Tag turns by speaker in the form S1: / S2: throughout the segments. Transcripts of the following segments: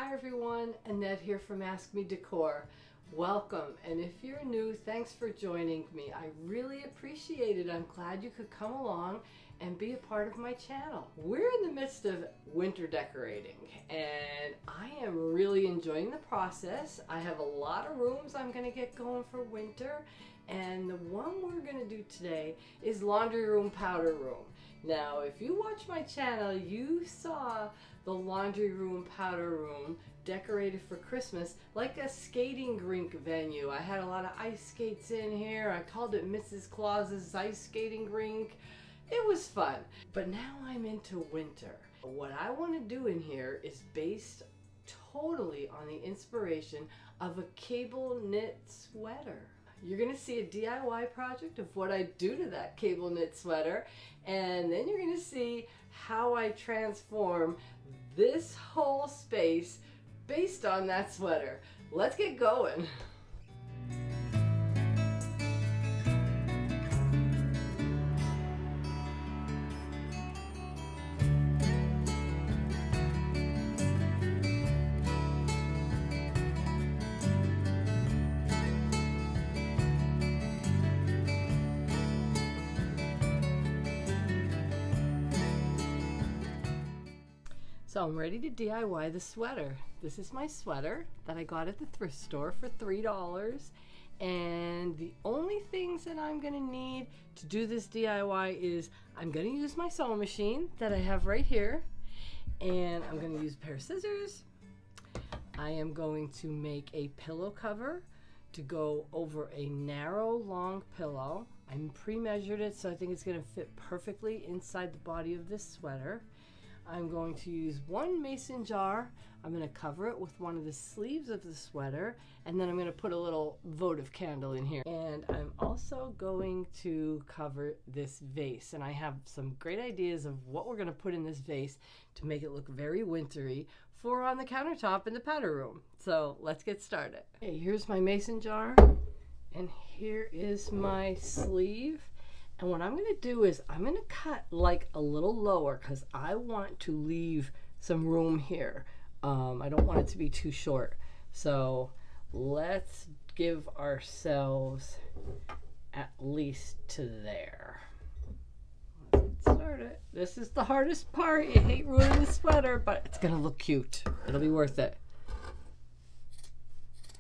S1: Hi everyone, Annette here from Ask Me Decor. Welcome, and if you're new, thanks for joining me. I really appreciate it. I'm glad you could come along and be a part of my channel. We're in the midst of winter decorating, and I am really enjoying the process. I have a lot of rooms I'm going to get going for winter, and the one we're going to do today is laundry room, powder room. Now, if you watch my channel, you saw the laundry room, powder room decorated for Christmas like a skating rink venue. I had a lot of ice skates in here. I called it Mrs. Claus's ice skating rink. It was fun. But now I'm into winter. What I want to do in here is based totally on the inspiration of a cable knit sweater. You're going to see a DIY project of what I do to that cable knit sweater, and then you're going to see how I transform this whole space based on that sweater. Let's get going. So I'm ready to DIY the sweater. This is my sweater that I got at the thrift store for $3. And the only things that I'm gonna need to do this DIY is I'm gonna use my sewing machine that I have right here. And I'm gonna use a pair of scissors. I am going to make a pillow cover to go over a narrow, long pillow. I'm pre-measured it, so I think it's gonna fit perfectly inside the body of this sweater. I'm going to use one mason jar. I'm going to cover it with one of the sleeves of the sweater, and then I'm going to put a little votive candle in here. And I'm also going to cover this vase, and I have some great ideas of what we're going to put in this vase to make it look very wintry for on the countertop in the powder room. So let's get started. Okay, here's my mason jar, and here is my sleeve. And what I'm going to do is I'm going to cut like a little lower because I want to leave some room here. I don't want it to be too short. So let's give ourselves at least to there. Let's get started. This is the hardest part. You hate ruining the sweater, but it's going to look cute. It'll be worth it.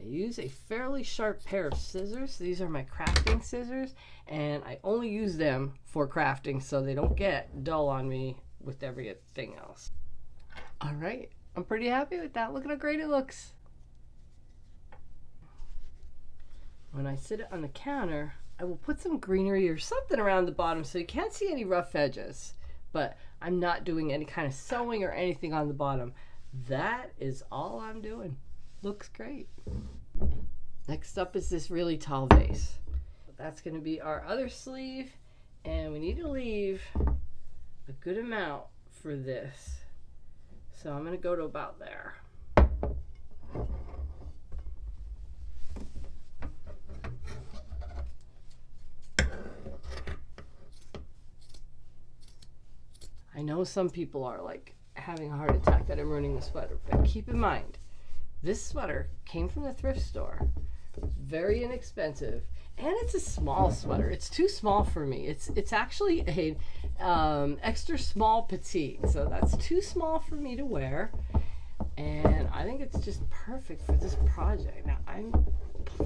S1: I use a fairly sharp pair of scissors. These are my crafting scissors, and I only use them for crafting so they don't get dull on me with everything else. All right, I'm pretty happy with that. Look at how great it looks. When I sit it on the counter, I will put some greenery or something around the bottom so you can't see any rough edges, but I'm not doing any kind of sewing or anything on the bottom. That is all I'm doing. Looks great. Next up is this really tall vase. That's going to be our other sleeve, and we need to leave a good amount for this. So I'm going to go to about there. I know some people are like having a heart attack that I'm ruining the sweater, but keep in mind, this sweater came from the thrift store. It's very inexpensive, and it's a small sweater. It's too small for me. It's actually a extra small petite, so that's too small for me to wear. And I think it's just perfect for this project. Now I'm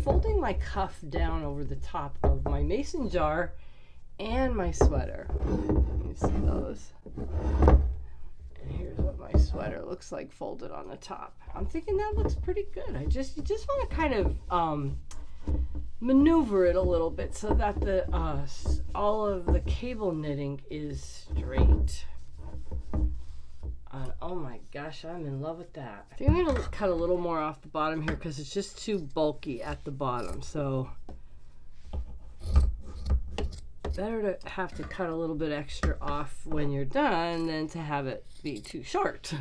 S1: folding my cuff down over the top of my mason jar and my sweater. You see those? And here's what my sweater looks like folded on the top. I'm thinking that looks pretty good. You just want to kind of maneuver it a little bit so that the all of the cable knitting is straight. Oh my gosh, I'm in love with that. I think I'm going to cut a little more off the bottom here because it's just too bulky at the bottom. So better to have to cut a little bit extra off when you're done than to have it be too short.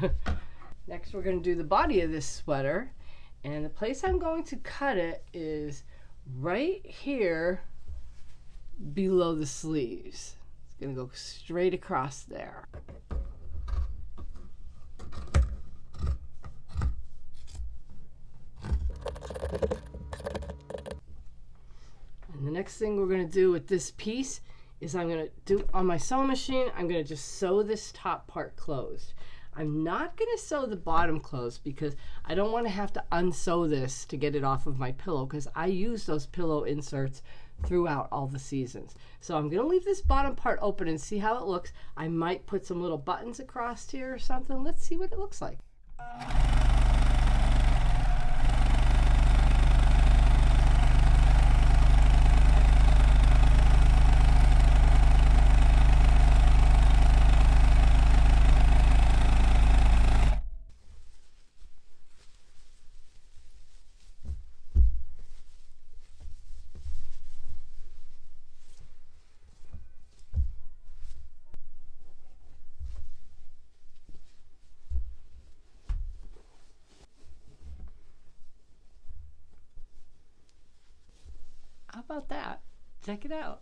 S1: Next, we're going to do the body of this sweater, and the place I'm going to cut it is right here below the sleeves. It's going to go straight across there. next thing we're going to do with this piece is I'm going to do on my sewing machine, I'm going to just sew this top part closed. I'm not going to sew the bottom closed because I don't want to have to unsew this to get it off of my pillow, because I use those pillow inserts throughout all the seasons. So I'm going to leave this bottom part open and see how it looks. I might put some little buttons across here or something. Let's see what it looks like. How about that? Check it out.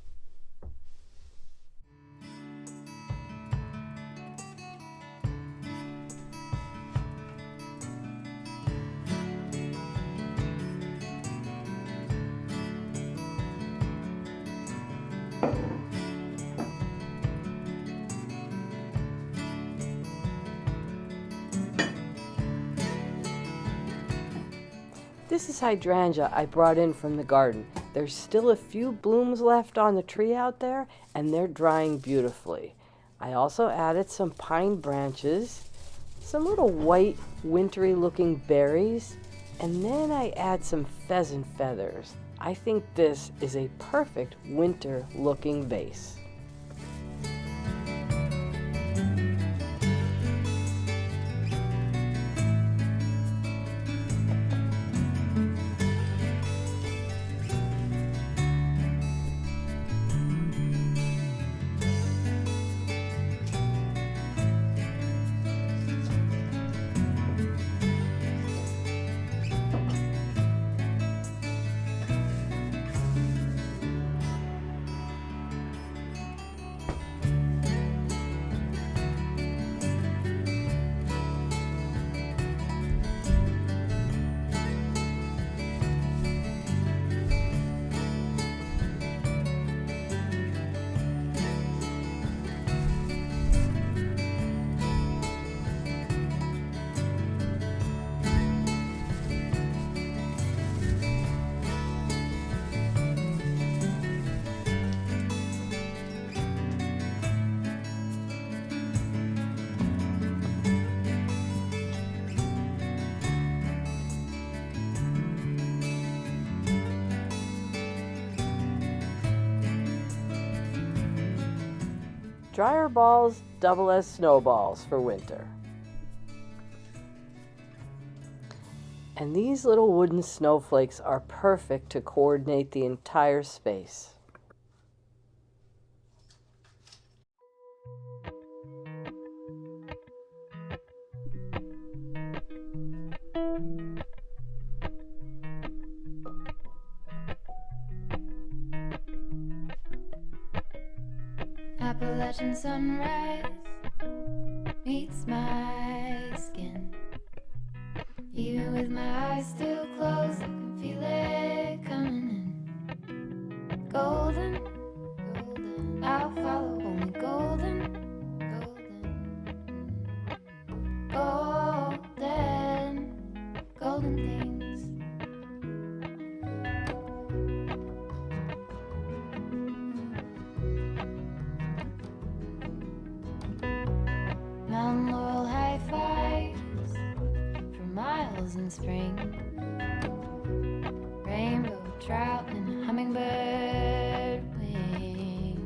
S1: This is hydrangea I brought in from the garden. There's still a few blooms left on the tree out there, and they're drying beautifully. I also added some pine branches, some little white wintry looking berries, and then I add some pheasant feathers. I think this is a perfect winter looking vase. Dryer balls double as snowballs for winter. And these little wooden snowflakes are perfect to coordinate the entire space.
S2: Appalachian sunrise meets my skin. Even with my eyes still closed, I can feel it coming in. Golden, golden, I'll follow only golden, golden, golden, golden things. Mountain laurel high fives for miles in spring. Rainbow trout and a hummingbird wing.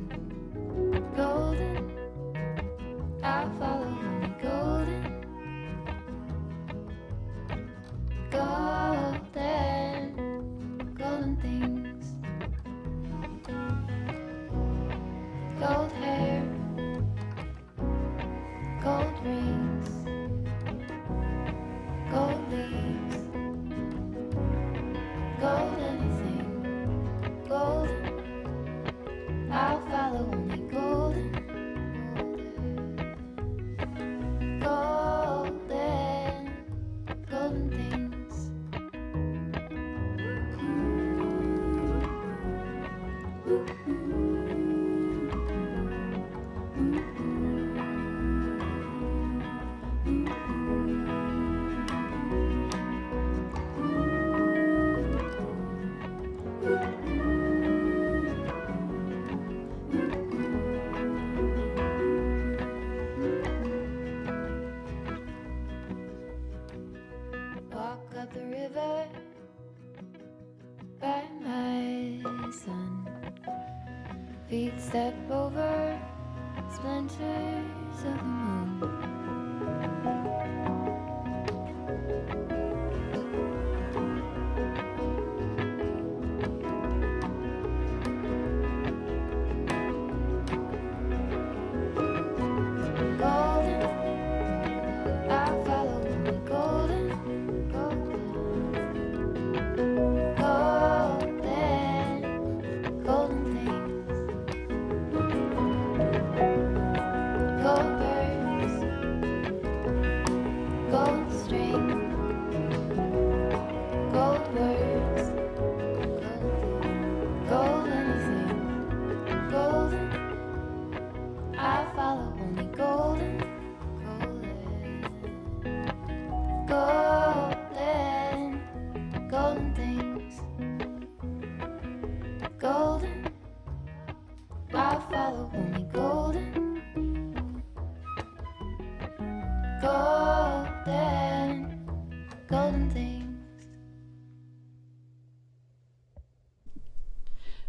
S2: Golden, I'll follow only golden, golden, golden things. Gold hair, gold rings, gold leaves, gold anything, golden, I'll follow only golden, step over splinters of the moon. Golden, I follow only golden, golden, golden things. Gold birds, gold string, gold words, gold anything. Golden, I follow only golden, golden, golden things. Golden, I follow only golden, golden, golden things.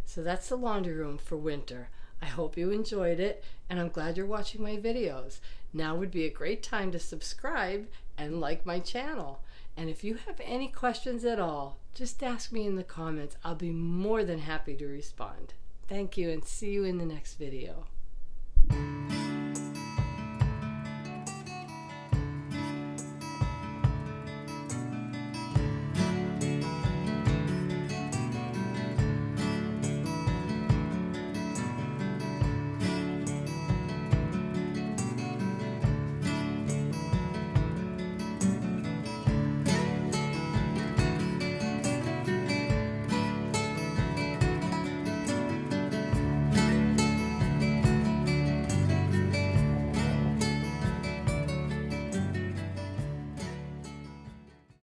S1: So that's the laundry room for winter. I hope you enjoyed it, and I'm glad you're watching my videos. Now would be a great time to subscribe and like my channel. And if you have any questions at all, just ask me in the comments. I'll be more than happy to respond. Thank you, and see you in the next video.